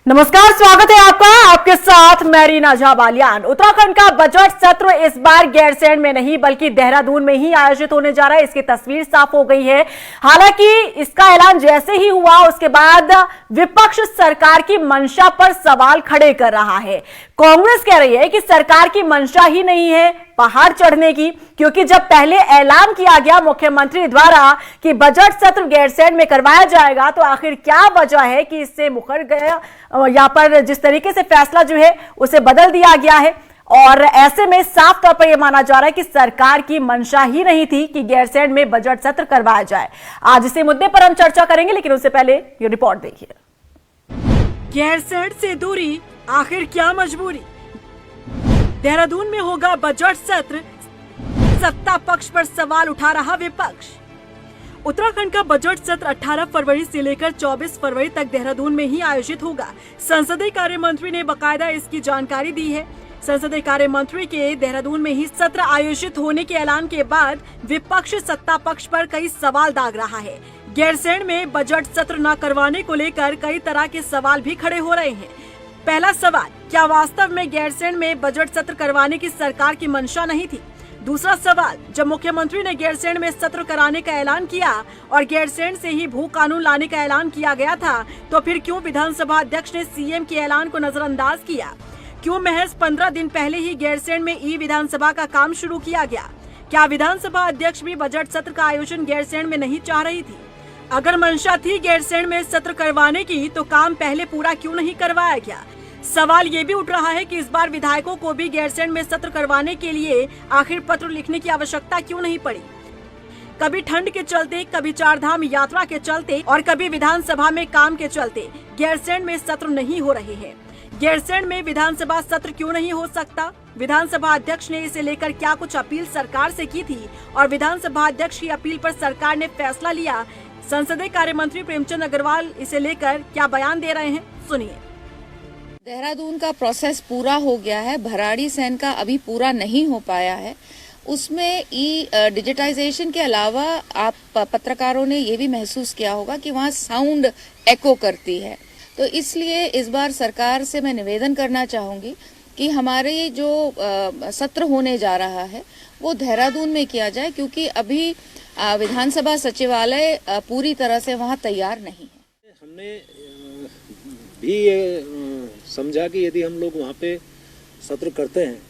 नमस्कार, स्वागत है आपका। आपके साथ मैं रीना झा बालियान। उत्तराखंड का बजट सत्र इस बार गैरसैंण में नहीं बल्कि देहरादून में ही आयोजित होने जा रहा है। इसकी तस्वीर साफ हो गई है। हालांकि इसका ऐलान जैसे ही हुआ उसके बाद विपक्ष सरकार की मंशा पर सवाल खड़े कर रहा है। कांग्रेस कह रही है कि सरकार की मंशा ही नहीं है पहाड़ चढ़ने की, क्योंकि जब पहले ऐलान किया गया मुख्यमंत्री द्वारा कि बजट सत्र गैरसैंण में करवाया जाएगा, तो आखिर क्या वजह है कि इससे मुकर गया। यहां पर जिस तरीके से फैसला जो है उसे बदल दिया गया है और ऐसे में साफ तौर पर यह माना जा रहा है कि सरकार की मंशा ही नहीं थी कि गैरसैंण में बजट सत्र करवाया जाए। आज इसी मुद्दे पर हम चर्चा करेंगे, लेकिन उससे पहले ये रिपोर्ट देखिए। गैरसैंण से दूरी, आखिर क्या मजबूरी। देहरादून में होगा बजट सत्र, सत्ता पक्ष पर सवाल उठा रहा विपक्ष। उत्तराखंड का बजट सत्र 18 फरवरी से लेकर 24 फरवरी तक देहरादून में ही आयोजित होगा। संसदीय कार्य मंत्री ने बकायदा इसकी जानकारी दी है। संसदीय कार्य मंत्री के देहरादून में ही सत्र आयोजित होने के ऐलान के बाद विपक्ष सत्ता पक्ष पर कई सवाल दाग रहा है। गैरसैंण में बजट सत्र न करवाने को लेकर कई तरह के सवाल भी खड़े हो रहे हैं। पहला सवाल, क्या वास्तव में गैरसैंण में बजट सत्र करवाने की सरकार की मंशा नहीं थी? दूसरा सवाल, जब मुख्यमंत्री ने गैरसैंण में सत्र कराने का ऐलान किया और गैरसैंण से ही भू कानून लाने का ऐलान किया गया था, तो फिर क्यों विधानसभा अध्यक्ष ने सीएम के ऐलान को नजरअंदाज किया? क्यों महज 15 दिन पहले ही गैरसैंण में ई विधानसभा का काम शुरू किया गया? क्या विधानसभा अध्यक्ष भी बजट सत्र का आयोजन गैरसैंण में नहीं चाह रही थी? अगर मंशा थी गैरसैंण में सत्र करवाने की, तो काम पहले पूरा क्यों नहीं करवाया गया? सवाल ये भी उठ रहा है कि इस बार विधायकों को भी गैरसैंण में सत्र करवाने के लिए आखिर पत्र लिखने की आवश्यकता क्यों नहीं पड़ी? कभी ठंड के चलते, कभी चारधाम यात्रा के चलते और कभी विधानसभा में काम के चलते गैरसैंण में सत्र नहीं हो रहे हैं। गैरसैंण में विधानसभा सत्र क्यों नहीं हो सकता? विधानसभा अध्यक्ष ने इसे लेकर क्या कुछ अपील सरकार से की थी और विधानसभा अध्यक्ष की अपील पर सरकार ने फैसला लिया? संसदीय कार्य मंत्री प्रेमचंद अग्रवाल इसे लेकर क्या बयान दे रहे हैं, सुनिए। देहरादून का प्रोसेस पूरा हो गया है, भराड़ीसैंण का अभी पूरा नहीं हो पाया है। उसमें डिजिटाइजेशन के अलावा आप पत्रकारों ने ये भी महसूस किया होगा कि वहाँ साउंड एको करती है। तो इसलिए इस बार सरकार से मैं निवेदन करना चाहूंगी कि हमारे जो सत्र होने जा रहा है वो देहरादून में किया जाए, क्योंकि अभी विधानसभा सचिवालय पूरी तरह से वहाँ तैयार नहीं है। हमने भी ये समझा कि यदि हम लोग वहाँ पे सत्र करते हैं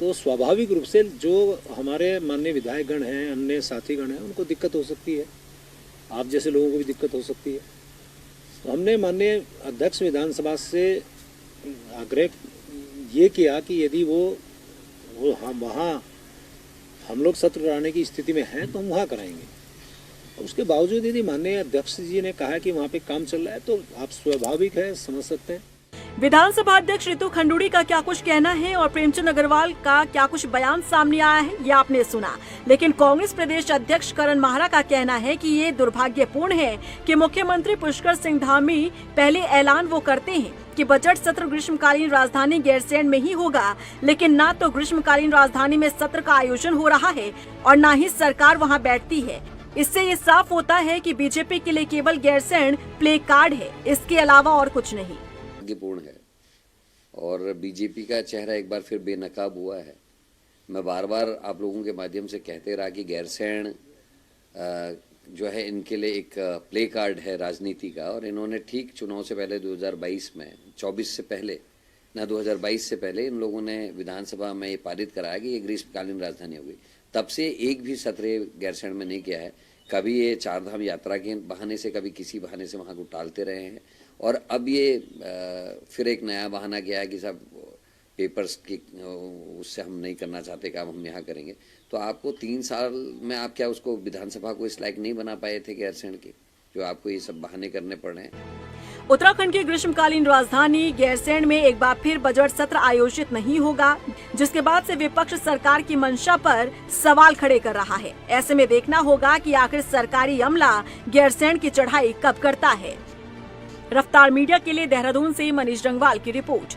तो स्वाभाविक रूप से जो हमारे माननीय विधायकगण हैं, अन्य साथीगण हैं, उनको दिक्कत हो सकती है। आप जैसे लोगों को भी दिक्कत हो सकती है। तो हमने माननीय अध्यक्ष विधानसभा से आग्रह ये किया कि यदि वो वहाँ हम लोग सत्र कराने की स्थिति में हैं तो हम वहाँ कराएंगे। उसके बावजूद यदि माननीय अध्यक्ष जी ने कहा कि वहाँ पे काम चल रहा है, तो आप स्वाभाविक है, समझ सकते हैं। विधानसभा अध्यक्ष रितु खंडूड़ी का क्या कुछ कहना है और प्रेमचंद अग्रवाल का क्या कुछ बयान सामने आया है, ये आपने सुना। लेकिन कांग्रेस प्रदेश अध्यक्ष करण माहरा का कहना है कि ये दुर्भाग्यपूर्ण है कि मुख्यमंत्री पुष्कर सिंह धामी पहले ऐलान वो करते हैं कि बजट सत्र ग्रीष्मकालीन राजधानी गैरसैंण में ही होगा, लेकिन ना तो ग्रीष्मकालीन राजधानी में सत्र का आयोजन हो रहा है और ना ही सरकार वहाँ बैठती है। इससे ये साफ होता है कि बीजेपी के लिए केवल गैरसैंण प्ले कार्ड है, इसके अलावा और कुछ नहीं। दुर्भाग्यपूर्ण है और बीजेपी का चेहरा एक बार फिर बेनकाब हुआ है। मैं बार बार आप लोगों के माध्यम से कहते रहा कि गैरसैंण जो है इनके लिए एक प्ले कार्ड है राजनीति का, और इन्होंने ठीक चुनाव से पहले 2022 में 24 से पहले ना 2022 से पहले इन लोगों ने विधानसभा में ये पारित कराया कि ये ग्रीष्मकालीन राजधानी होगी। तब से एक भी सत्र गैरसैंण में नहीं किया है। कभी ये चारधाम यात्रा के बहाने से, कभी किसी बहाने से वहाँ को टालते रहे हैं, और अब ये फिर एक नया बहाना किया है कि सब पेपर्स की उससे हम नहीं करना चाहते काम हम यहाँ करेंगे। तो आपको 3 साल में आप क्या उसको विधानसभा को इस लायक नहीं बना पाए थे गैरसैंण के, जो आपको ये सब बहाने करने पड़ रहे हैं। उत्तराखंड की ग्रीष्मकालीन राजधानी गैरसैंण में एक बार फिर बजट सत्र आयोजित नहीं होगा, जिसके बाद से विपक्ष सरकार की मंशा पर सवाल खड़े कर रहा है। ऐसे में देखना होगा कि आखिर सरकारी अमला गैरसैंण की चढ़ाई कब करता है। रफ्तार मीडिया के लिए देहरादून से मनीष जंगवाल की रिपोर्ट।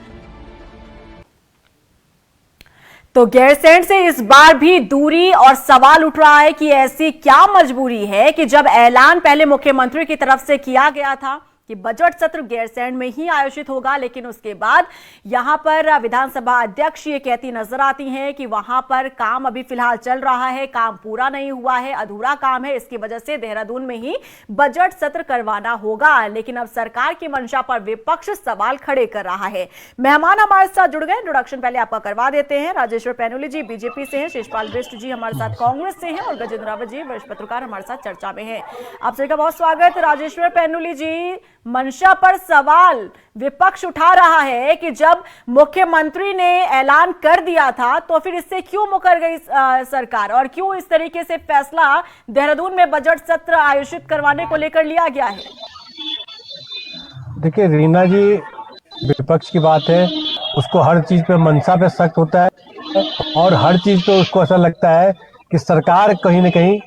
तो गैरसैंण से इस बार भी दूरी और सवाल उठ रहा है कि ऐसी क्या मजबूरी है कि जब ऐलान पहले मुख्यमंत्री की तरफ से किया गया था कि बजट सत्र गैरसैंण में ही आयोजित होगा, लेकिन उसके बाद यहां पर विधानसभा अध्यक्ष ये कहती नजर आती हैं कि वहां पर काम अभी फिलहाल चल रहा है, काम पूरा नहीं हुआ है, अधूरा काम है, इसकी वजह से देहरादून में ही बजट सत्र करवाना होगा। लेकिन अब सरकार की मंशा पर विपक्ष सवाल खड़े कर रहा है। मेहमान हमारे साथ जुड़ गए, इंट्रोडक्शन पहले आपका करवा देते हैं। राजेश्वर पैनुली जी बीजेपी से हैं, शिषपाल बिष्ट जी हमारे साथ कांग्रेस से हैं और गजेंद्र रावत जी वरिष्ठ पत्रकार हमारे साथ चर्चा में हैं। आप सभी का बहुत स्वागत। राजेश्वर पैनुली जी, मंशा पर सवाल विपक्ष उठा रहा है कि जब मुख्यमंत्री ने ऐलान कर दिया था तो फिर इससे क्यों मुकर गई सरकार और क्यों इस तरीके से फैसला देहरादून में बजट सत्र आयोजित करवाने को लेकर लिया गया है? देखिए रीना जी, विपक्ष की बात है, उसको हर चीज पे मंशा पे शक होता है और हर चीज पे उसको ऐसा लगता है कि सरकार कहीं ना कहीं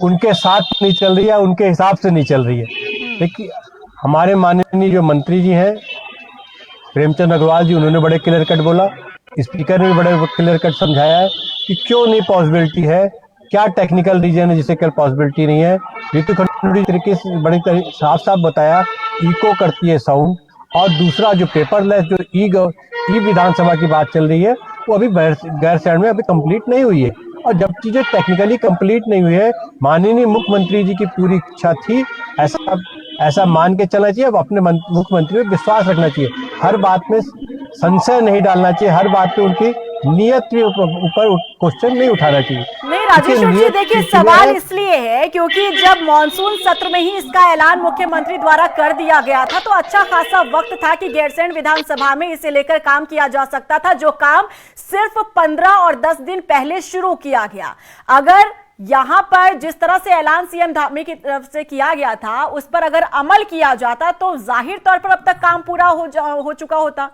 उनके साथ नहीं चल रही है, उनके हिसाब से नहीं चल रही है। देखिए हमारे माननीय जो मंत्री जी हैं प्रेमचंद अग्रवाल जी, उन्होंने बड़े क्लियर कट बोला, स्पीकर ने भी बड़े क्लियर कट समझाया है कि क्यों नहीं पॉसिबिलिटी है, क्या टेक्निकल रीजन है जिसे कल पॉसिबिलिटी नहीं है। ऋतु खंडूड़ी तरीके से बड़ी साफ साफ बताया, इको करती है साउंड। और दूसरा जो पेपरलेस जो ई विधानसभा की बात चल रही है वो अभी गैरसैंण में अभी कंप्लीट नहीं हुई है। और जब चीजें टेक्निकली कंप्लीट नहीं हुई है, माननीय मुख्यमंत्री जी की पूरी इच्छा थी, ऐसा मान के चलना चाहिए। अब अपने मुख्यमंत्री पे विश्वास रखना चाहिए, हर बात में संशय नहीं डालना चाहिए, हर बात पे उनकी नियत के ऊपर क्वेश्चन नहीं उठाना चाहिए। नहीं राजेश्वर जी, देखिए सवाल इसलिए है क्योंकि जब मॉनसून सत्र में ही इसका ऐलान मुख्यमंत्री द्वारा कर दिया गया था तो अच्छा खासा वक्त था कि गैरसैंण विधानसभा में इसे लेकर काम किया जा सकता था, जो काम सिर्फ 15 और 10 दिन पहले शुरू किया गया। अगर यहां पर जिस तरह से ऐलान सीएम धामी की तरफ से किया गया था उस पर अगर अमल किया जाता तो जाहिर तौर पर अब तक काम पूरा हो चुका होता।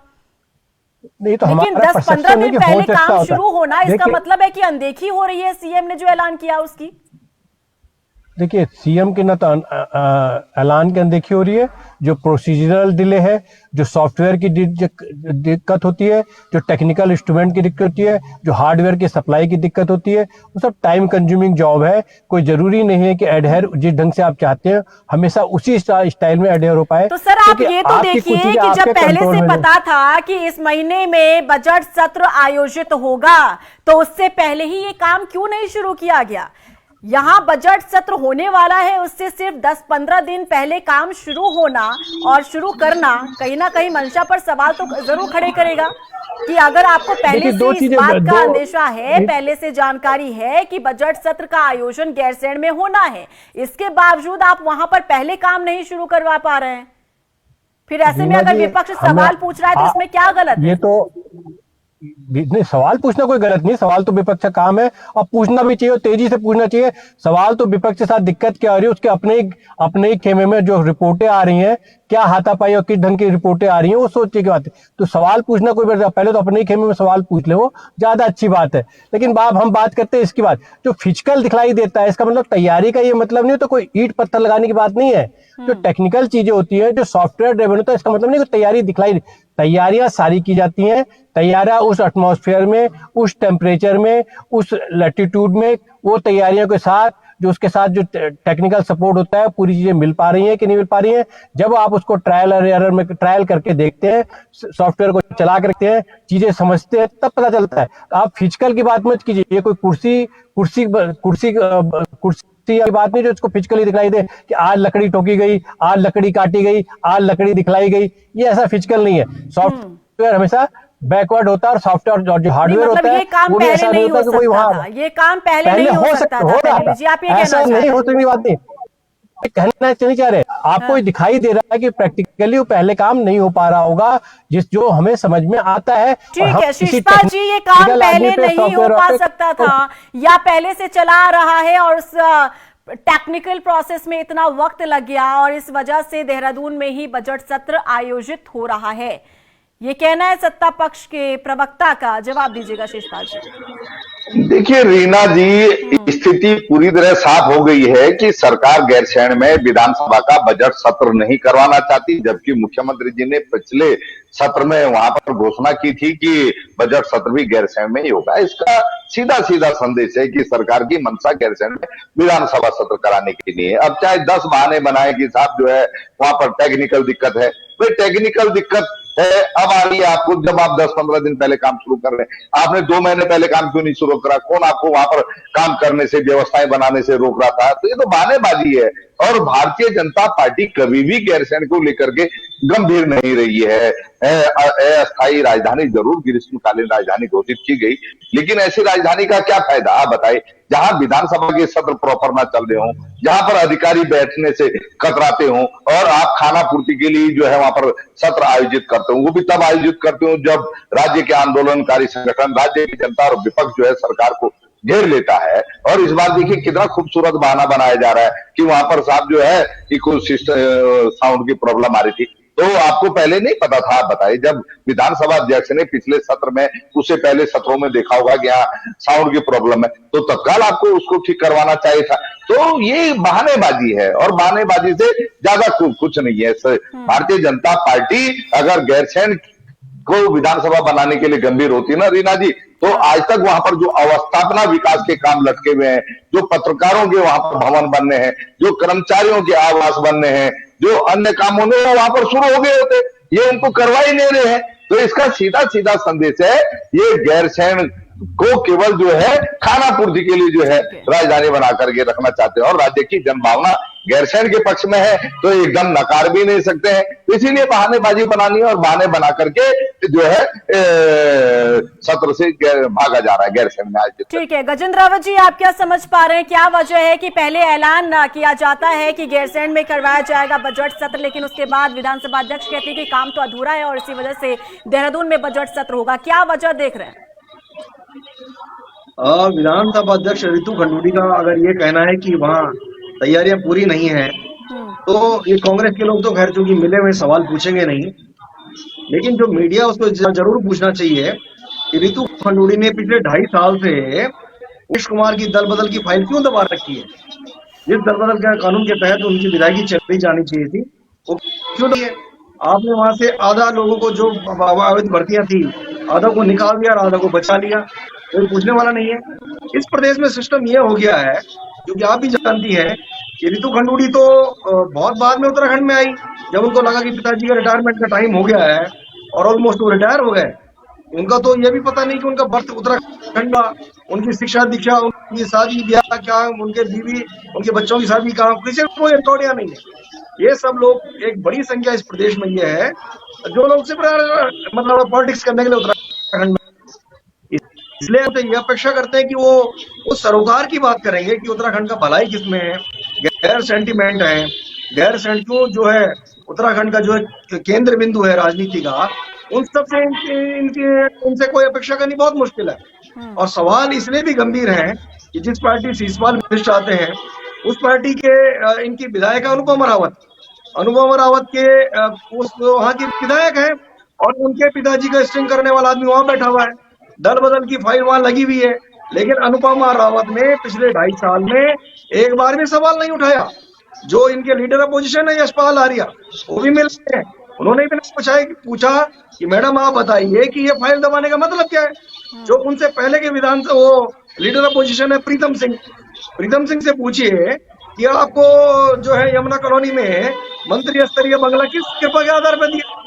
नहीं तो लेकिन 10-15 दिन पहले काम शुरू होना, इसका मतलब है कि अनदेखी हो रही है सीएम ने जो ऐलान किया उसकी। देखिए सीएम के ना तो ऐलान की अनदेखी हो रही है, जो प्रोसीजरल डिले है, जो सॉफ्टवेयर की दिक्कत होती है, जो टेक्निकल इंस्ट्रूमेंट की दिक्कत होती है, जो हार्डवेयर की सप्लाई की दिक्कत होती है, वो सब टाइम कंज्यूमिंग जॉब है। कोई जरूरी नहीं है कि एडहेयर जिस ढंग से आप चाहते हैं हमेशा उसी स्टाइल में एडहेयर हो पाए। तो सर आप ये तो देखिए कि जब पहले से पता था कि इस महीने में बजट सत्र आयोजित होगा तो उससे पहले ही ये काम क्यों नहीं शुरू किया गया? यहां बजट सत्र होने वाला है, उससे सिर्फ 10-15 दिन पहले काम शुरू होना और शुरू करना कहीं ना कहीं मंशा पर सवाल तो जरूर खड़े करेगा कि अगर आपको पहले से इस बात का अंदेशा है, पहले से जानकारी है कि बजट सत्र का आयोजन गैरसैंण में होना है, इसके बावजूद आप वहां पर पहले काम नहीं शुरू करवा पा रहे हैं, फिर ऐसे में अगर विपक्ष सवाल पूछ रहा है तो इसमें क्या गलत है? ये तो नहीं, सवाल पूछना कोई गलत नहीं, सवाल तो विपक्ष का काम है और पूछना भी चाहिए और तेजी से पूछना चाहिए। सवाल तो विपक्ष के साथ दिक्कत क्या आ रही है, उसके अपने ही खेमे में जो रिपोर्टें आ रही हैं, क्या हाथापाई और किस ढंग की रिपोर्टें आ रही हैं, वो सोचने की बात है। तो सवाल पूछना कोई पहले तो अपने ही खेमे में सवाल पूछ ले, वो ज्यादा अच्छी बात है। लेकिन बाप हम बात करते हैं इसकी बात, जो फिजिकल दिखलाई देता है इसका मतलब तैयारी का ये मतलब नहीं, तो कोई ईंट पत्थर लगाने की बात नहीं है। जो टेक्निकल चीजें होती है, जो सॉफ्टवेयर ड्रिवन होता है, इसका मतलब नहीं कि तैयारी दिखलाई, तैयारियां सारी की जाती हैं। तैयारियां उस एटमॉस्फेयर में, उस टेम्परेचर में, उस लैटिट्यूड में, वो तैयारियों के साथ जो उसके साथ जो टेक्निकल सपोर्ट होता है, पूरी चीजें मिल पा रही हैं कि नहीं मिल पा रही हैं। जब आप उसको ट्रायल और एरर में ट्रायल करके देखते हैं, सॉफ्टवेयर को चला कर देखते हैं, चीजें समझते हैं, तब पता चलता है। आप फिजिकल की बात मत कीजिए, ये कोई कुर्सी की बात नहीं जो इसको फिजिकली दिखलाई दे कि आज लकड़ी ठोकी गई, आज लकड़ी काटी गई, आज लकड़ी दिखलाई गई, ये ऐसा फिजिकल नहीं है। सॉफ्टवेयर हमेशा बैकवर्ड होता है और सॉफ्टवेयर और जो हार्डवेयर होता है वो भी ऐसा नहीं होता कि कोई वहां ये काम पहले नहीं हो सकता था। ऐसा नहीं हो सकती बात नहीं, कहना नहीं चाह रहे, आपको दिखाई दे रहा है कि प्रैक्टिकली वो पहले काम नहीं हो पा रहा होगा, जो हमें समझ में आता है। ठीक है शिषपाल जी, ये काम पहले नहीं हो पा सकता था या पहले से चला रहा है और उस टेक्निकल प्रोसेस में इतना वक्त लग गया और इस वजह से देहरादून में ही बजट सत्र आयोजित हो रहा है, ये कहना है सत्ता पक्ष के प्रवक्ता का। जवाब दीजिएगा शिषपाल जी। देखिए रीना जी, स्थिति पूरी तरह साफ हो गई है कि सरकार गैरसैंण में विधानसभा का बजट सत्र नहीं करवाना चाहती, जबकि मुख्यमंत्री जी ने पिछले सत्र में वहां पर घोषणा की थी कि बजट सत्र भी गैरसैंण में ही होगा। इसका सीधा सीधा संदेश है कि सरकार की मंशा गैरसैंण में विधानसभा सत्र कराने के लिए। अब चाहे 10 बहाने बनाए कि साहब जो है वहां पर टेक्निकल दिक्कत है, भाई टेक्निकल दिक्कत है अब आ रही है आपको, जब आप 10-15 दिन पहले काम शुरू कर रहे हैं। आपने 2 महीने पहले काम क्यों नहीं शुरू करा? कौन आपको वहां पर काम करने से, व्यवस्थाएं बनाने से रोक रहा था? तो ये तो बहानेबाजी है। और भारतीय जनता पार्टी कभी भी गैरसैंण को लेकर के गंभीर नहीं रही है। अस्थायी राजधानी जरूर ग्रीष्मकालीन राजधानी घोषित की गई, लेकिन ऐसी राजधानी का क्या फायदा? आप बताइए, जहां विधानसभा के सत्र प्रॉपर ना चल रहे हो, जहां पर अधिकारी बैठने से कतराते हो, और आप खाना पूर्ति के लिए जो है वहां पर सत्र आयोजित करते हो, वो भी तब आयोजित करते हो जब राज्य के आंदोलनकारी संगठन, राज्य की जनता और विपक्ष जो है सरकार को घेर लेता है। और इस बार देखिए कितना खूबसूरत बहाना बनाया जा रहा है कि वहां पर साहब जो है इको साउंड की प्रॉब्लम आ रही थी। तो आपको पहले नहीं पता था? आप बताइए, जब विधानसभा अध्यक्ष ने पिछले सत्र में, उससे पहले सत्रों में देखा होगा कि यहाँ साउंड की प्रॉब्लम है, तो तत्काल आपको उसको ठीक करवाना चाहिए था। तो ये बहानेबाजी है, और बहानेबाजी से ज्यादा कुछ नहीं है। भारतीय जनता पार्टी अगर गैरसैंण को विधानसभा बनाने के लिए गंभीर होती ना रीना जी, तो आज तक वहां पर जो अवस्थापना विकास के काम लटके हुए हैं, जो पत्रकारों के वहां पर भवन बनने हैं, जो कर्मचारियों के आवास बनने हैं, जो अन्य काम होने वहां पर शुरू हो गए होते, ये उनको करवा ही नहीं रहे हैं। तो इसका सीधा सीधा संदेश है, ये गैरसैंण को केवल जो है खाना पूर्ति के लिए जो है राजधानी बना करके रखना चाहते हैं, और राज्य की जनभावना गैरसैंण के पक्ष में है तो एकदम नकार भी नहीं सकते हैं। इसीलिए बहानेबाजी बनानी है, और बहाने बना करके जो है सत्र से भागा जा रहा है गैरसैंण में आज। ठीक है गजेंद्र रावत जी, आप क्या समझ पा रहे हैं, क्या वजह है कि पहले ऐलान किया जाता है कि गैरसैंण में करवाया जाएगा बजट सत्र, लेकिन उसके बाद विधानसभा अध्यक्ष कहते हैं कि काम तो अधूरा है और इसी वजह से देहरादून में बजट सत्र होगा? क्या वजह देख रहे हैं? विधानसभा अध्यक्ष रितु खंडूड़ी का अगर ये कहना है कि वहाँ तैयारियां पूरी नहीं है, तो ये कांग्रेस के लोग तो खैर चूंकि मिले हुए सवाल पूछेंगे नहीं, लेकिन जो मीडिया उसको जरूर पूछना चाहिए कि रितु खंडूड़ी ने पिछले 2.5 साल से नीतीश कुमार की दल बदल की फाइल क्यों दबा रखी है? जिस दल बदल के कानून के तहत उनकी विधायकी चली जानी चाहिए थी, वो क्यों नहीं है? आपने वहां से आधा लोगों को, जो अवैध भर्तियां थी, आधा को निकाल दिया और आधा को बचा लिया, कोई पूछने वाला नहीं है। इस प्रदेश में सिस्टम ये हो गया है, क्योंकि आप भी जानती है कि रितु खंडूड़ी तो बहुत बाद में उत्तराखंड में आई, जब उनको लगा कि पिताजी का रिटायरमेंट का टाइम हो गया है और ऑलमोस्ट वो रिटायर हो गए। उनका तो ये भी पता नहीं कि उनका बर्थ उत्तराखंड का, उनकी शिक्षा दीक्षा, उनकी शादी ब्याह क्या, उनके बीवी, उनके बच्चों की शादी कहाँ, किसी को कोई रिकॉर्डिया नहीं है। ये सब लोग, एक बड़ी संख्या इस प्रदेश में ये है जो लोग सिर्फ मतलब पॉलिटिक्स करने के लिए उत्तराखंड में, इसलिए हम तो ये अपेक्षा करते हैं कि वो उस सरोकार की बात करेंगे कि उत्तराखंड का भलाई किसमें है, गैर सेंटिमेंट है, गैरसैंण को जो है उत्तराखंड का जो है केंद्र बिंदु है राजनीति का, उन सब से इनसे कोई अपेक्षा करनी बहुत मुश्किल है। और सवाल इसलिए भी गंभीर है कि जिस पार्टी से शिषपाल मिश्र आते हैं, उस पार्टी के इनकी विधायक अनुपमा रावत के उस वहां की विधायक है, और उनके पिताजी का स्ट्रिंग करने वाला आदमी वहां बैठा हुआ है। दल बदल की फाइल वहां लगी हुई है, लेकिन अनुपमा रावत ने पिछले 2.5 साल में एक बार भी सवाल नहीं उठाया। जो इनके लीडर अपोजिशन है यशपाल आर्या, वो भी मिल रहे हैं, उन्होंने भी पूछा कि मैडम आप बताइए कि ये फाइल दबाने का मतलब क्या है। जो उनसे पहले के वो लीडर अपोजिशन है प्रीतम सिंह से पूछिए कि आपको जो है यमुना कॉलोनी में मंत्री स्तरीय बंगला किस कृपा के आधार पर दिया?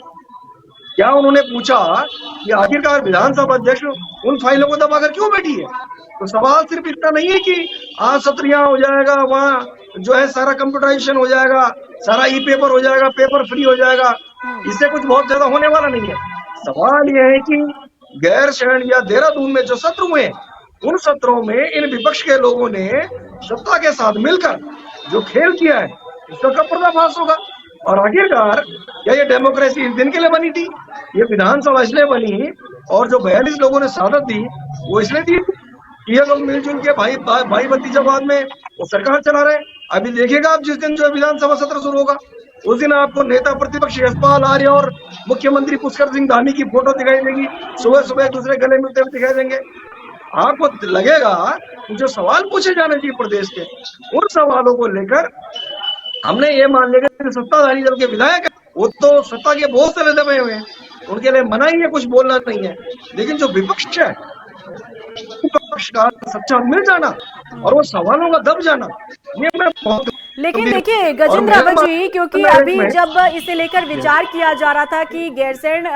क्या उन्होंने पूछा कि आखिरकार विधानसभा अध्यक्ष उन फाइलों को दबाकर क्यों बैठी है? तो सवाल सिर्फ इतना नहीं है कि आज सत्र यहाँ हो जाएगा, वहाँ जो है सारा कंप्यूटराइजेशन हो जाएगा, सारा ई पेपर हो जाएगा, पेपर फ्री हो जाएगा, इससे कुछ बहुत ज्यादा होने वाला नहीं है। सवाल यह है कि गैरसैंण या देहरादून में जो सत्र हुए, उन सत्रों में इन विपक्ष के लोगों ने सत्ता के साथ मिलकर जो खेल किया है, इसका कब पर्दाफाश होगा? और आखिरकार क्या ये डेमोक्रेसी इस दिन के लिए बनी थी? ये विधानसभा इसलिए बनी, और जो 42 लोगों ने शहादत दी वो इसलिए दी ये लोग मिलजुल के भाई भतीजावाद में वो सरकार चला रहे। अभी देखिएगा आप, जिस दिन जो विधानसभा सत्र शुरू होगा, उस दिन आपको नेता प्रतिपक्ष यशपाल आर्य और मुख्यमंत्री पुष्कर सिंह धामी की फोटो दिखाई देगी, सुबह सुबह दूसरे गले मिलते हुए दिखाई देंगे। आपको लगेगा कि जो सवाल पूछे जाने चाहिए प्रदेश के, उन सवालों को लेकर हमने ये मान लिया कि सत्ताधारी दल के विधायक हैं, वो तो सत्ता के बहुत से दबे हुए हैं, उनके लिए मना ही है, कुछ बोलना नहीं है। लेकिन जो विपक्ष है, विपक्ष का सच्चा मिल जाना और वो सवालों का दब जाना, ये मैं बहुत। लेकिन देखिए गजेंद्र अवध जी, क्योंकि अभी जब इसे लेकर विचार किया जा रहा था कि गैरसैंण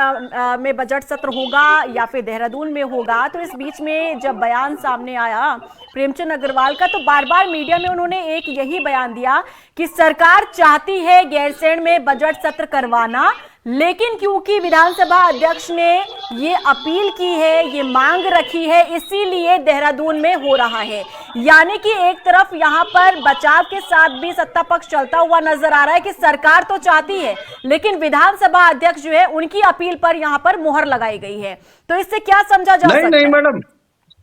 में बजट सत्र होगा या फिर देहरादून में होगा, तो इस बीच में जब बयान सामने आया प्रेमचंद अग्रवाल का, तो बार बार मीडिया में उन्होंने एक यही बयान दिया कि सरकार चाहती है गैरसैंण में बजट सत्र करवाना, लेकिन क्योंकि विधानसभा अध्यक्ष ने ये अपील की है, ये मांग रखी है, इसीलिए देहरादून में हो रहा है। यानी कि एक तरफ यहाँ पर बचाव के साथ भी सत्ता पक्ष चलता हुआ नजर आ रहा है कि सरकार तो चाहती है, लेकिन विधानसभा अध्यक्ष जो है उनकी अपील पर यहाँ पर मुहर लगाई गई है। तो इससे क्या समझा जा सकता है? नहीं मैडम,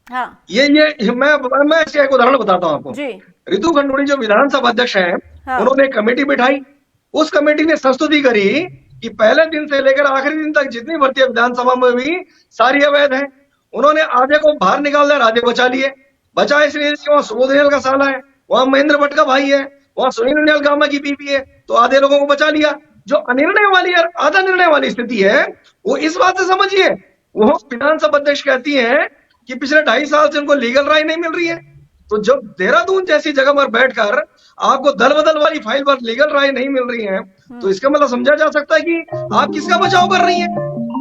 हाँ, ये मैं इसका एक उदाहरण बताता हूँ आपको। जी, रितु खंडूड़ी जो विधानसभा अध्यक्ष है, हाँ, उन्होंने एक कमेटी बिठाई। उस कमेटी ने संस्तुति करी कि पहले दिन से लेकर आखिरी दिन तक जितनी भर्तियां विधानसभा में हुई सारी अवैध है। उन्होंने आधे को बाहर निकाल दिया, आधे बचा लिए। बचा इसलिए कि वहां सुबोध उनियाल का साला है, वहां महेंद्र भट्ट का भाई है, वहां सुनील उनियाल गामा की बीबी है, तो आधे लोगों को बचा लिया। जो अनिर्णय वाली आधा निर्णय वाली स्थिति है, वो इस बात से समझिए, वो विधानसभा अध्यक्ष कहती है कि पिछले 2.5 साल से उनको लीगल राय नहीं मिल रही है। तो जब देहरादून जैसी जगह पर बैठकर आपको दल बदल वाली फाइल पर लीगल राय नहीं मिल रही है, तो इसका मतलब समझा जा सकता है कि आप किसका बचाव कर रही हैं।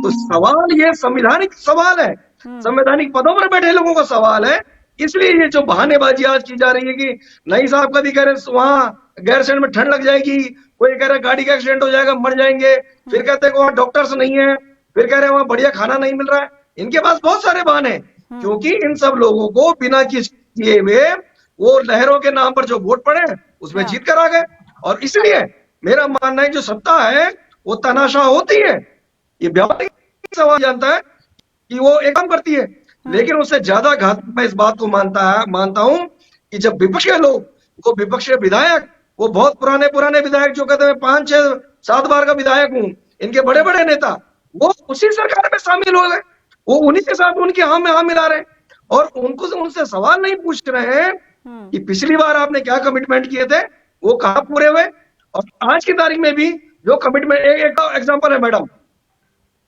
तो सवाल ये संवैधानिक सवाल है, संवैधानिक पदों पर बैठे लोगों का सवाल है। इसलिए ये जो बहानेबाजी आज की जा रही है कि नहीं साहब, कभी कह रहे वहां गैरसैंण में ठंड लग जाएगी, कोई कह रहा गाड़ी का एक्सीडेंट हो जाएगा, मर जाएंगे, फिर कहते हैं वहां डॉक्टर्स नहीं है, फिर कह रहे हैं वहां बढ़िया खाना नहीं मिल रहा है। इनके पास बहुत सारे बहाने हैं, क्योंकि इन सब लोगों को बिना किए हुए वो लहरों के नाम पर जो वोट पड़े उसमें जीत कर आ गए। और इसलिए मेरा मानना है जो सत्ता है वो तनाशाह होती है। ये व्यावहारिक सवाल जानता है कि वो एक काम करती है, लेकिन उससे ज्यादा घातक मैं इस बात को मानता हूं कि जब विपक्ष के लोग, वो विपक्ष के विधायक, वो बहुत पुराने विधायक जो कहते हैं 5, 6, 7 बार का विधायक हूं, इनके बड़े बड़े नेता, वो उसी सरकार में शामिल हो गए, वो उन्हीं के साथ उनके हाँ में हाँ मिला रहे और उनको उनसे सवाल नहीं पूछ रहे हैं कि पिछली बार आपने क्या कमिटमेंट किए थे, वो कहां पूरे हुए। और आज की तारीख में भी जो कमिटमेंट, एक एग्जांपल है मैडम,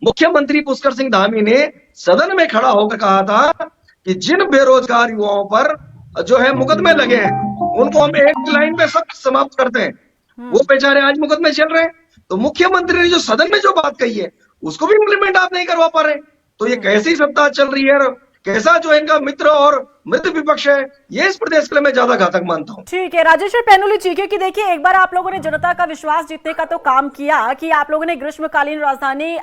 मुख्यमंत्री पुष्कर सिंह धामी ने सदन में खड़ा होकर कहा था कि जिन बेरोजगार युवाओं पर जो है मुकदमे लगे हैं उनको हम एक लाइन पे सब समाप्त करते हैं, वो बेचारे आज मुकदमे चल रहे हैं। तो मुख्यमंत्री ने जो सदन में जो बात कही है उसको भी इम्प्लीमेंट आप नहीं करवा पा रहे। तो ये कैसी सत्ता चल रही है, कैसा जो इनका मित्र और मृत विपक्ष है, ये इस प्रदेश के लिए मैं ज्यादा घातक मानता हूं। ठीक है राजेश्वर पैनुली जी, क्योंकि देखिए एक बार आप लोगों ने जनता का विश्वास जीतने का तो काम किया कि आप लोगों ने ग्रीष्मकालीन राजधानी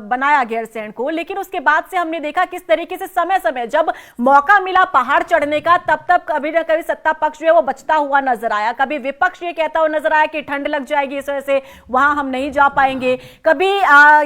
बनाया गैरसैंण को, लेकिन उसके बाद से हमने देखा किस तरीके से समय समय जब मौका मिला पहाड़ चढ़ने का, तब तब कभी न कभी सत्ता पक्ष जो है वो बचता हुआ नजर आया। कभी विपक्ष ये कहता हुआ नजर आया कि ठंड लग जाएगी, इस वजह से वहां हम नहीं जा पाएंगे। कभी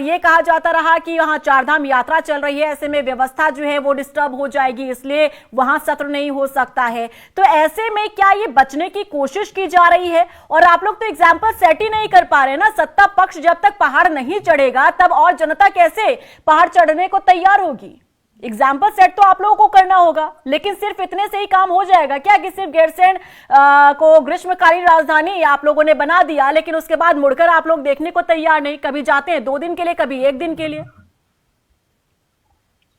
ये कहा जाता रहा कि वहां चारधाम यात्रा चल रही है, ऐसे में व्यवस्था जो है वो डिस्टर्ब हो जाएगी, इसलिए वहां सत्र नहीं हो सकता है। तो ऐसे में क्या ये बचने की कोशिश की जा रही है? और आप लोग तो एग्जाम्पल सेट ही नहीं कर पा रहे ना। सत्ता पक्ष जब तक पहाड़ नहीं चढ़ेगा तब और जनता कैसे पहाड़ चढ़ने को तैयार होगी? एग्जाम्पल सेट तो आप लोगों को करना होगा, लेकिन सिर्फ इतने से ही काम हो जाएगा क्या कि सिर्फ गैरसैंण को ग्रीष्मकालीन राजधानी आप लोगों ने बना दिया, लेकिन उसके बाद मुड़कर आप लोग देखने को तैयार नहीं? कभी जाते हैं 2 दिन के लिए, कभी 1 दिन के लिए।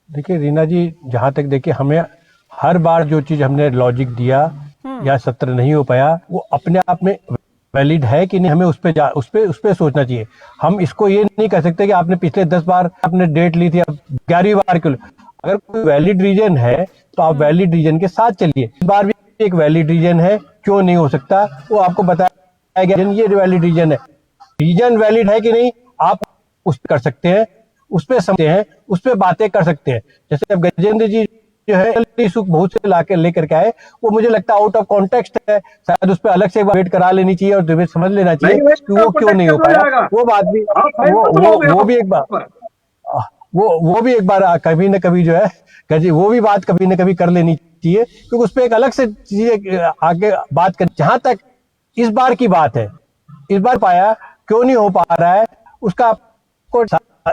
देखिए रीना जी, जहां तक देखिए हमें हर बार जो चीज हमने लॉजिक दिया या सत्र नहीं हो पाया वो अपने आप में वैलिड है कि नहीं, हमें उस पे सोचना चाहिए। हम इसको ये नहीं कह सकते कि आपने पिछले 10 बार आपने डेट ली थी, अब 11वीं बार क्यों। अगर कोई वैलिड रीजन है तो आप वैलिड रीजन के साथ चलिए। इस बार भी एक वैलिड रीजन है, क्यों नहीं हो सकता वो आपको बताया गया। ये वैलिड रीजन है, रीजन वैलिड है कि नहीं आप उस पर कर सकते हैं, उस पर समझते हैं, उस पर बातें कर सकते हैं। जैसे अब गजेंद्र जी जो है इशू बहुत से लाके लेकर के आए, वो मुझे लगता है आउट ऑफ कॉन्टेक्स्ट है, शायद उस पर अलग से एक बार वेट करा लेनी चाहिए और तुम्हें समझ लेना चाहिए कि वो क्यों नहीं हो पाया। वो बात भी वो भी एक बार वो भी एक बार कभी न कभी जो है वो भी बात कभी न कभी कर लेनी चाहिए, क्योंकि उस पर एक अलग से चीजें आगे बात कर। जहां तक इस बार की बात है, इस बार पाया क्यों नहीं हो पा रहा है उसका आपको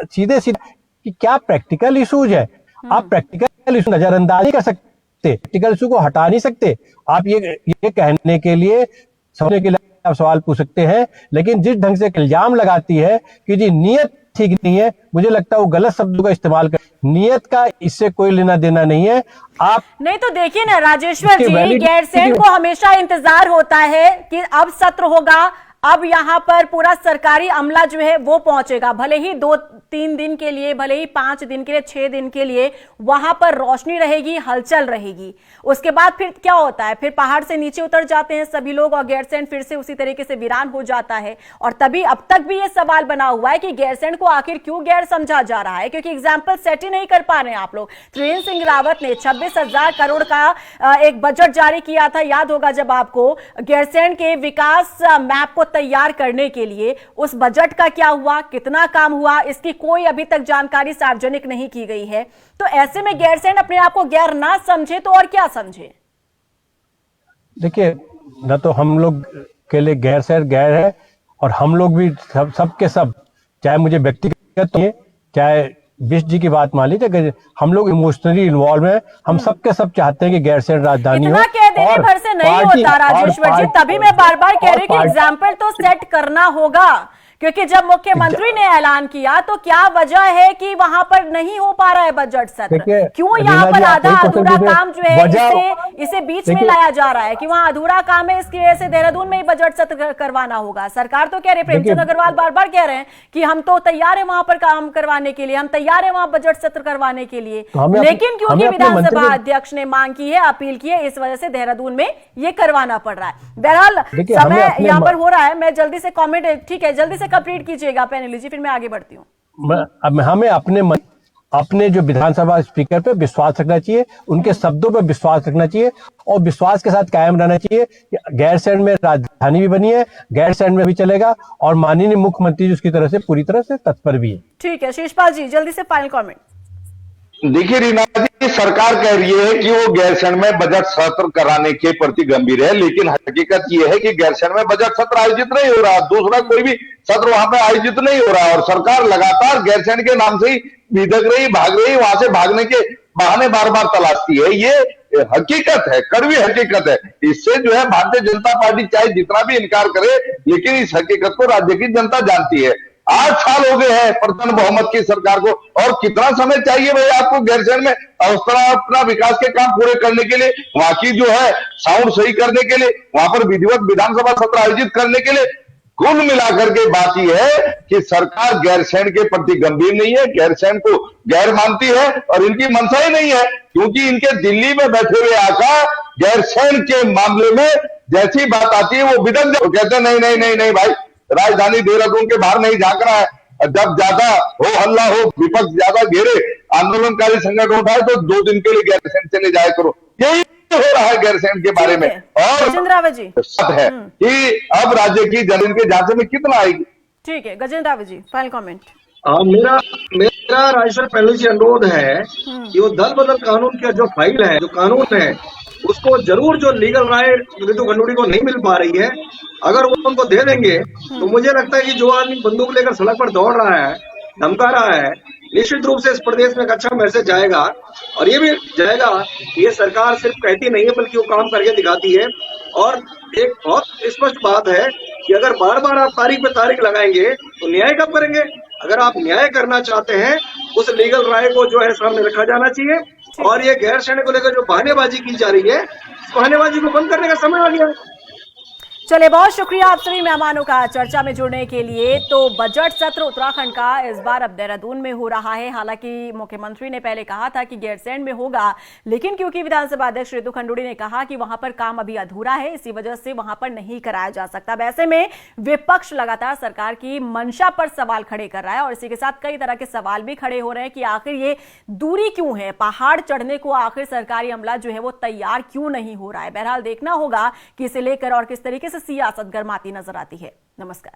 सीधे सीधे कि क्या प्रैक्टिकल इश्यूज है। आप प्रैक्टिकल इशू नजरअंदाज नहीं कर सकते, प्रैक्टिकल इशू को हटा नहीं सकते। आप ये कहने के लिए, समझने के लिए आप सवाल पूछ सकते हैं, लेकिन जिस ढंग से इल्जाम लगाती है कि जी नियत ठीक नहीं है, मुझे लगता है वो गलत शब्दों का इस्तेमाल कर, नियत का इससे कोई लेना देना नहीं है। आप नहीं तो देखिए ना राजेश्वर जी, गैरसैंण को हमेशा इंतजार होता है कि अब सत्र होगा, अब यहाँ पर पूरा सरकारी अमला जो है वो पहुंचेगा, भले ही 2-3 दिन के लिए, भले ही 5 दिन के लिए, 6 दिन के लिए वहां पर रोशनी रहेगी, हलचल रहेगी। उसके बाद फिर क्या होता है, फिर पहाड़ से नीचे उतर जाते हैं सभी लोग और गैरसैंण फिर से उसी तरीके से वीरान हो जाता है। और तभी अब तक भी ये सवाल बना हुआ है कि गैरसैंण को आखिर क्यों गैर समझा जा रहा है, क्योंकि एग्जाम्पल सेट ही नहीं कर पा रहे हैं आप लोग। त्रिवेंद्र सिंह रावत ने 26,000 करोड़ का एक बजट जारी किया था, याद होगा जब आपको, गैरसैंण के विकास मैप को तैयार करने के लिए। उस बजट का क्या हुआ, कितना काम हुआ, इसकी कोई अभी तक जानकारी सार्वजनिक नहीं की गई है। तो ऐसे में गैरसैंण अपने आप को गैर ना समझे तो और क्या समझे? देखिए, न तो हम लोग के लिए गैरसैंण गैर है, और हम लोग भी सब के सब, चाहे मुझे व्यक्तिगत, चाहे बिष्ट जी की बात मान लीजिए, हम लोग इमोशनली इन्वॉल्व हैं। हम सब के सब चाहते हैं कि गैरसैंण राजधानी हो। इतना कह देने भर से नहीं होता राजेश्वर जी, तभी मैं बार बार कह रही हूं कि एग्जाम्पल तो सेट करना होगा, क्योंकि जब मुख्यमंत्री ने ऐलान किया तो क्या वजह है कि वहां पर नहीं हो पा रहा है बजट सत्र? क्यों यहाँ पर आधा अधूरा काम जो है इसे बीच में लाया जा रहा है कि वहां अधूरा काम है, इसकी वजह से देहरादून में ही बजट सत्र करवाना होगा? सरकार तो कह रहे, प्रेमचंद अग्रवाल बार बार कह रहे हैं कि हम तो तैयार है वहां पर काम करवाने के लिए, हम तैयार है वहां बजट सत्र करवाने के लिए, लेकिन क्योंकि विधानसभा अध्यक्ष ने मांग की है, अपील की है, इस वजह से देहरादून में ये करवाना पड़ रहा है। बहरहाल समय यहाँ पर हो रहा है, मैं जल्दी से कॉमेंट, ठीक है, जल्दी से कंप्लीट कीजिएगा पैनल जी, फिर मैं आगे बढ़ती हूँ। हमें अपने जो विधानसभा स्पीकर पे विश्वास रखना चाहिए, उनके शब्दों पे विश्वास रखना चाहिए और विश्वास के साथ कायम रहना चाहिए। गैरसैंण में राजधानी भी बनी है, गैरसैंण में भी चलेगा, और माननीय मुख्यमंत्री जी उसकी तरह से पूरी तरह से तत्पर भी है। ठीक है, शीशपाल जी जल्दी से फाइनल कमेंट। देखिए रीना जी, सरकार कह रही है कि वो गैरसैंण में बजट सत्र कराने के प्रति गंभीर है, लेकिन हकीकत ये है कि गैरसैंण में बजट सत्र आयोजित नहीं हो रहा, दूसरा कोई भी सत्र वहां पे आयोजित नहीं हो रहा, और सरकार लगातार गैरसैंण के नाम से ही बिदक रही, भाग रही, वहां से भागने के बहाने बार बार तलाशती है। ये हकीकत है, कड़वी हकीकत है। इससे जो है भारतीय जनता पार्टी चाहे जितना भी इनकार करे, लेकिन इस हकीकत को राज्य की जनता जानती है। 8 साल हो गए हैं प्रचंड बहुमत की सरकार को, और कितना समय चाहिए भाई आपको गैरसैंण में अपना विकास के काम पूरे करने के लिए, वहां की जो है साउंड सही करने के लिए, वहां पर विधिवत विधानसभा सत्र आयोजित करने के लिए। कुल मिलाकर के बात यह है कि सरकार गैरसैंण के प्रति गंभीर नहीं है, गैरसैंण को गैर मानती है, और इनकी मंशा ही नहीं है, क्योंकि इनके दिल्ली में बैठे हुए आका गैरसैंण के मामले में जैसी बात आती है वो बिदक कहते हैं नहीं नहीं नहीं नहीं भाई, राजधानी देहरादून के बाहर नहीं झांक रहा है। जब ज्यादा हो हल्ला हो, विपक्ष ज्यादा घेरे, आंदोलनकारी संगठन उठाए, तो 2 दिन के लिए गैरसैंण चले जाया करो। यही हो रहा है गैरसैंण के बारे में। और गजेंद्र रावत जी सच है कि अब राज्य की जमीन के जांच में कितना आएगी। ठीक है, गजेंद्र रावत जी फाइनल कमेंट। मेरा राजेश्वर पैनल से अनुरोध है कि वो दल बदल कानून का जो फाइल है, जो कानून है, उसको जरूर, जो लीगल राय रितु खंडूड़ी को नहीं मिल पा रही है, अगर वो उनको दे देंगे तो मुझे लगता है कि जो आदमी बंदूक लेकर सड़क पर दौड़ रहा है, धमका रहा है, निश्चित रूप से इस प्रदेश में एक अच्छा मैसेज जाएगा। और ये भी जाएगा कि ये सरकार सिर्फ कहती नहीं है बल्कि वो काम करके दिखाती है। और एक बहुत स्पष्ट बात है कि अगर बार बार आप तारीख पे तारीख लगाएंगे तो न्याय कब करेंगे? अगर आप न्याय करना चाहते हैं, उस लीगल राय को जो है सामने रखा जाना चाहिए। और ये गैरसैंण को लेकर जो बहानेबाजी की जा रही है, इस बहानेबाजी को बंद करने का समय आ गया है। चलिए, बहुत शुक्रिया आप सभी मेहमानों का चर्चा में जुड़ने के लिए। तो बजट सत्र उत्तराखंड का इस बार अब देहरादून में हो रहा है। हालांकि मुख्यमंत्री ने पहले कहा था कि गैरसैंण में होगा, लेकिन क्योंकि विधानसभा अध्यक्ष रितु खंडूड़ी ने कहा कि वहां पर काम अभी अधूरा है, इसी वजह से वहां पर नहीं कराया जा सकता। वैसे में विपक्ष लगातार सरकार की मंशा पर सवाल खड़े कर रहा है, और इसी के साथ कई तरह के सवाल भी खड़े हो रहे हैं कि आखिर ये दूरी क्यों है, पहाड़ चढ़ने को आखिर सरकारी अमला जो है वो तैयार क्यों नहीं हो रहा है। बहरहाल देखना होगा कि इसे लेकर और किस तरीके से सियासत गर्माती नजर आती है। नमस्कार।